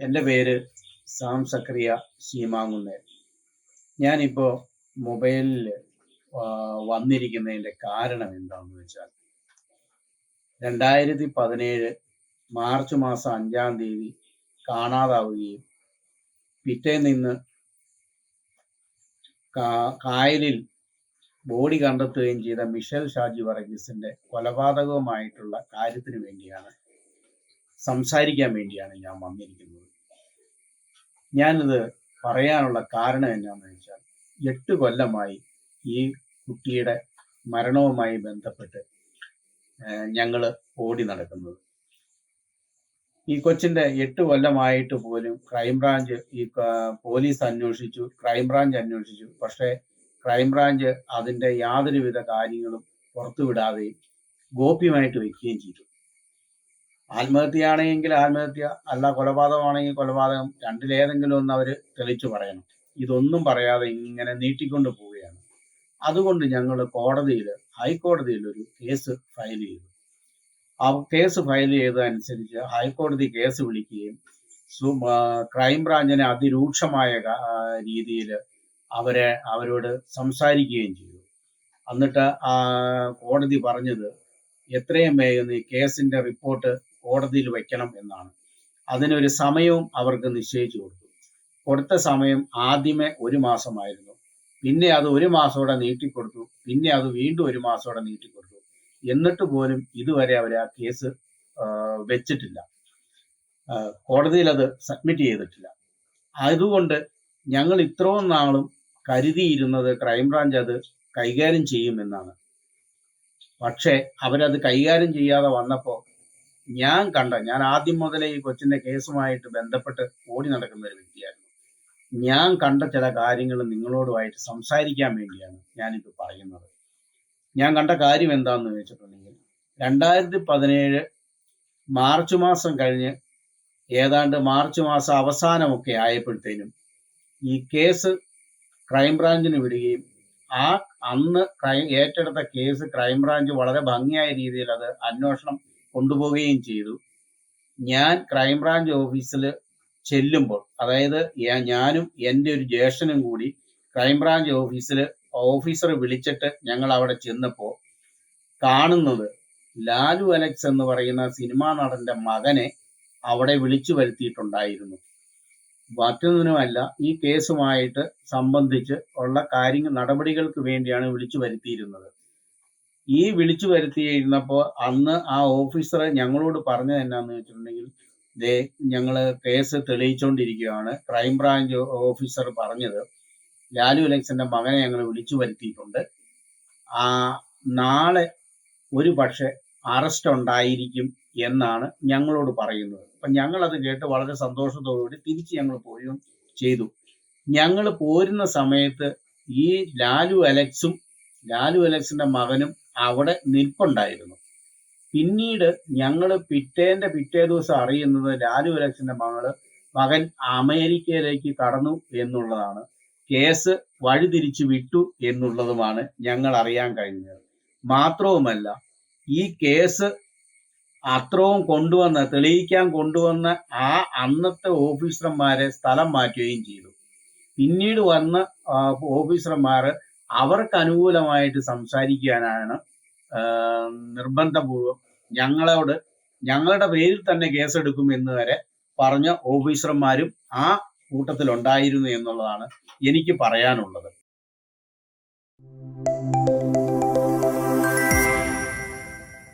എൻ്റെ പേര് സാം സക്രിയ ശീമാങ്കുന്നേൽ. ഞാനിപ്പോൾ മൊബൈലിൽ വന്നിരിക്കുന്നതിൻ്റെ കാരണം എന്താണെന്ന് വെച്ചാൽ 2017 മാർച്ച് മാസം 5-ാം തീയതി കാണാതാവുകയും പിറ്റേന്ന് ഇന്ന് കായലിൽ ബോഡി കണ്ടെത്തുകയും ചെയ്ത മിഷേൽ ഷാജി വർഗീസിന്റെ കൊലപാതകവുമായിട്ടുള്ള കാര്യത്തിന് വേണ്ടിയാണ് സംസാരിക്കാൻ വേണ്ടിയാണ് ഞാൻ വന്നിരിക്കുന്നത്. ഞാനിത് പറയാനുള്ള കാരണം എന്താണെന്ന് വെച്ചാൽ 8 കൊല്ലമായി ഈ കുട്ടിയുടെ മരണവുമായി ബന്ധപ്പെട്ട് ഞങ്ങൾ ഓടി നടക്കുന്നത്. ഈ കൊച്ചിന്റെ 8 കൊല്ലമായിട്ട് പോലും ക്രൈംബ്രാഞ്ച് പോലീസ് അന്വേഷിച്ചു, ക്രൈംബ്രാഞ്ച് അന്വേഷിച്ചു. പക്ഷേ ക്രൈംബ്രാഞ്ച് അതിന്റെ യാതൊരുവിധ കാര്യങ്ങളും പുറത്തുവിടാതെയും ഗോപ്യമായിട്ട് വെക്കുകയും ചെയ്തു. ആത്മഹത്യയാണെങ്കിൽ ആത്മഹത്യ, അല്ല കൊലപാതകമാണെങ്കിൽ കൊലപാതകം, രണ്ടിലേതെങ്കിലും ഒന്ന് അവർ തെളിച്ചു പറയണം. ഇതൊന്നും പറയാതെ ഇങ്ങനെ നീട്ടിക്കൊണ്ട് പോവുകയാണ്. അതുകൊണ്ട് ഞങ്ങൾ ഹൈക്കോടതിയിൽ ഒരു കേസ് ഫയൽ ചെയ്തു. ആ കേസ് ഫയൽ ചെയ്തതനുസരിച്ച് ഹൈക്കോടതി കേസ് വിളിക്കുകയും ക്രൈംബ്രാഞ്ചിനെ അതിരൂക്ഷമായ രീതിയിൽ അവരോട് സംസാരിക്കുകയും ചെയ്തു. എന്നിട്ട് കോടതി പറഞ്ഞത് എത്രയും വേഗം ഈ കേസിന്റെ റിപ്പോർട്ട് കോടതിയിൽ വയ്ക്കണം എന്നാണ്. അതിനൊരു സമയവും അവർക്ക് നിശ്ചയിച്ചു കൊടുത്ത സമയം ആദ്യമേ 1 മാസമായിരുന്നു. പിന്നെ അത് 1 മാസത്തോടെ നീട്ടിക്കൊടുത്തു. പിന്നെ അത് വീണ്ടും 1 മാസത്തോടെ നീട്ടിക്കൊടുത്തു. എന്നിട്ട് പോലും ഇതുവരെ അവർ ആ കേസ് വെച്ചിട്ടില്ല, കോടതിയിൽ അത് സബ്മിറ്റ് ചെയ്തിട്ടില്ല. അതുകൊണ്ട് ഞങ്ങൾ ഇത്രയും നാളും കരുതിയിരുന്നത് ക്രൈംബ്രാഞ്ച് അത് കൈകാര്യം ചെയ്യുമെന്നാണ്. പക്ഷേ അവരത് കൈകാര്യം ചെയ്യാതെ വന്നപ്പോൾ ഞാൻ ആദ്യം മുതലേ ഈ കൊച്ചിന്റെ കേസുമായിട്ട് ബന്ധപ്പെട്ട് ഓടി നടക്കുന്ന ഒരു വ്യക്തിയായിരുന്നു. ഞാൻ കണ്ട ചില കാര്യങ്ങൾ നിങ്ങളോടുമായിട്ട് സംസാരിക്കാൻ വേണ്ടിയാണ് ഞാനിത് പറയുന്നത്. ഞാൻ കണ്ട കാര്യം എന്താണെന്ന് വെച്ചിട്ടുണ്ടെങ്കിൽ 2017 മാർച്ച് മാസം കഴിഞ്ഞ് ഏതാണ്ട് മാർച്ച് മാസം അവസാനമൊക്കെ ആയപ്പോഴത്തേനും ഈ കേസ് ക്രൈംബ്രാഞ്ചിന് വിടുകയും അന്ന് ഏറ്റെടുത്ത കേസ് ക്രൈംബ്രാഞ്ച് വളരെ ഭംഗിയായ രീതിയിൽ അത് അന്വേഷണം കൊണ്ടുപോവുകയും ചെയ്തു. ഞാൻ ക്രൈംബ്രാഞ്ച് ഓഫീസിൽ ചെല്ലുമ്പോൾ, അതായത് ഞാനും എൻ്റെ ഒരു ജ്യേഷ്ഠനും കൂടി ക്രൈംബ്രാഞ്ച് ഓഫീസർ വിളിച്ചിട്ട് ഞങ്ങൾ അവിടെ ചെന്നപ്പോൾ കാണുന്നത് ലാലു അലക്സ് എന്ന് പറയുന്ന സിനിമാ നടന്റെ മകനെ അവിടെ വിളിച്ചു വരുത്തിയിട്ടുണ്ടായിരുന്നു. മറ്റൊന്നിനുമല്ല, ഈ കേസുമായിട്ട് സംബന്ധിച്ച് ഉള്ള നടപടികൾക്ക് വേണ്ടിയാണ് വിളിച്ചു വരുത്തിയിരുന്നത്. ഈ വിളിച്ചു വരുത്തിയിരുന്നപ്പോൾ അന്ന് ആ ഓഫീസർ ഞങ്ങളോട് പറഞ്ഞത് എന്നാന്ന് വെച്ചിട്ടുണ്ടെങ്കിൽ, ഞങ്ങൾ കേസ് തെളിയിച്ചുകൊണ്ടിരിക്കുകയാണ്. ക്രൈംബ്രാഞ്ച് ഓഫീസർ പറഞ്ഞത് ലാലു അലക്സിന്റെ മകനെ ഞങ്ങൾ വിളിച്ചു വരുത്തിയിട്ടുണ്ട്. നാളെ ഒരു പക്ഷെ അറസ്റ്റ് ഉണ്ടായിരിക്കും എന്നാണ് ഞങ്ങളോട് പറയുന്നത്. അപ്പം ഞങ്ങളത് കേട്ട് വളരെ സന്തോഷത്തോടുകൂടി തിരിച്ച് ഞങ്ങൾ പോവുകയും ചെയ്തു. ഞങ്ങൾ പോരുന്ന സമയത്ത് ഈ ലാലു അലക്സിന്റെ മകനും അവിടെ നിൽപ്പുണ്ടായിരുന്നു. പിന്നീട് ഞങ്ങൾ പിറ്റേ ദിവസം അറിയുന്നത് ലാലു അലക്സിന്റെ മകൻ അമേരിക്കയിലേക്ക് കടന്നു എന്നുള്ളതാണ്. കേസ് വഴിതിരിച്ചു വിട്ടു എന്നുള്ളതുമാണ് ഞങ്ങൾ അറിയാൻ കഴിഞ്ഞത്. മാത്രവുമല്ല, ഈ കേസ് അത്രയും തെളിയിക്കാൻ കൊണ്ടുവന്ന അന്നത്തെ ഓഫീസർമാരെ സ്ഥലം മാറ്റുകയും ചെയ്തു. പിന്നീട് വന്ന ഓഫീസർമാർ അവർക്ക് അനുകൂലമായിട്ട് സംസാരിക്കാനാണ് നിർബന്ധപൂർവം ഞങ്ങളുടെ പേരിൽ തന്നെ കേസെടുക്കും എന്ന് വരെ പറഞ്ഞ ഓഫീസർമാരും ആ കൂട്ടത്തിലുണ്ടായിരുന്നു എന്നുള്ളതാണ് എനിക്ക് പറയാനുള്ളത്.